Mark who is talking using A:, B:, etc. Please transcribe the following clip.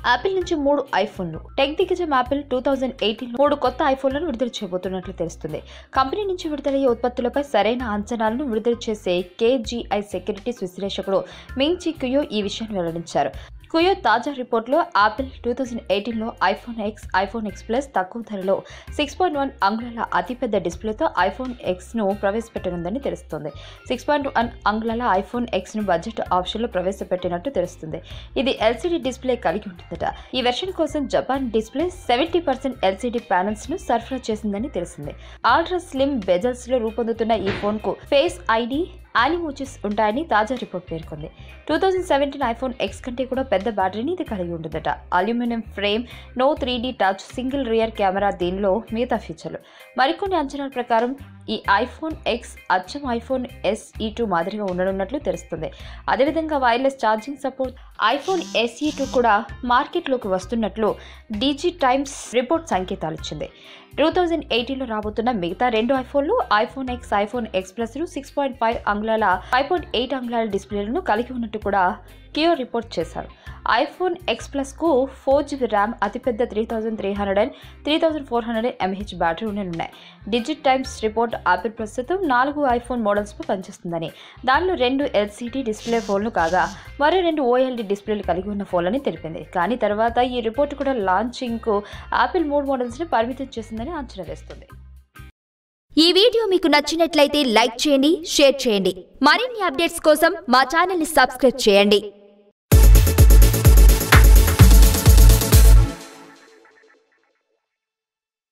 A: Apple నుంచి 3 ఐఫోన్లు. Tech దిగ్గజం Apple 2018 3 కొత్త ఐఫోన్లను విడుదల చేయబోతున్నట్లు తెలుస్తుంది. కంపెనీ నుంచి విడుదలయ్యే ఉత్పత్తులపై సరైన అంచనాలను విడుదల చేసే కేజీఐ సెక్యూరిటీస్ విశ్లేషకుడు మింగ్ చి కుయో ఈ విషయాన్ని వెల్లడించారు. కుయో తాజా రిపోర్ట్లో యాపిల్ 2018లో iPhone X, iPhone X Plus తక్కువ ధరలో 6.1 అంగుళాల అతిపెద్ద డిస్ప్లేతో ఐఫోన్ ఎక్స్ను ప్రవేశపెట్టనుందని తెలుస్తోంది. 6.1 అంగుళాల ఐఫోన్ ఎక్స్ను బడ్జెట్ ఆప్షన్లో ప్రవేశపెట్టినట్టు తెలుస్తుంది. ఇది ఎల్సీడీ డిస్ప్లే కలిగి ఉంటుందట. ఈ వెర్షన్ కోసం జపాన్ డిస్ప్లే 70% ఎల్సీడీ ప్యానెల్స్ను సరఫరా చేసిందని తెలిసింది. అల్ట్రా స్లిమ్ బెజల్స్లో రూపొందుతున్న ఈ ఫోన్కు ఫేస్ ఐడి, యానిమోజిస్ ఉంటాయని తాజా రిపోర్ట్ పేర్కొంది. 2017 ఐఫోన్ ఎక్స్ కంటే కూడా పెద్ద బ్యాటరీని ఇది కలిగి ఉంటుందట. Aluminium frame, no 3D touch, single rear camera దీనిలో మిగతా ఫీచర్లు. మరికొన్ని అంచనాల ప్రకారం ఈ ఐఫోన్ ఎక్స్ అచ్చం ఐఫోన్ SE2 మాదిరిగా ఉండనున్నట్లు తెలుస్తుంది. అదేవిధంగా wireless charging support iPhone SE2 కూడా మార్కెట్లోకి వస్తున్నట్లు డిజి టైమ్స్ రిపోర్ట్ సంకేతాలు ఇచ్చింది. 2018లో రాబోతున్న మిగతా 2 ఐఫోన్లు iPhone X, iPhone X Plus 6.5 అంగుళాల 5.8 అంగుళాల డిస్ప్లేలను కలిగి ఉన్నట్టు కూడా కియో రిపోర్ట్ చేశారు. ఐఫోన్ ఎక్స్ ప్లస్ కు 4GB ర్యామ్, అతిపెద్ద 3300 and 3400 mAh బ్యాటరీ ఉన్నాయి. డిజిట్ టైమ్స్ రిపోర్ట్ యాపిల్ ప్రస్తుతం 4 ఐఫోన్ మోడల్స్పై పనిచేస్తుందని, దానిలో 2 LCD డిస్ప్లే ఫోన్లు కాగా మరో 2 OLED డిస్ప్లేలు కలిగి ఉన్న ఫోన్లని తెలిపింది. కానీ తర్వాత ఈ రిపోర్ట్ కూడా లాంచింగ్కు యాపిల్ 3 మోడల్స్ని పరిమితం చేసిందని అంచనా వేస్తుంది.
B: ఈ వీడియో మీకు నచ్చినట్లయితే లైక్ చేయండి, షేర్ చేయండి. మరిన్ని అప్డేట్స్ కోసం మా ఛానల్ని సబ్స్క్రైబ్ చేయండి.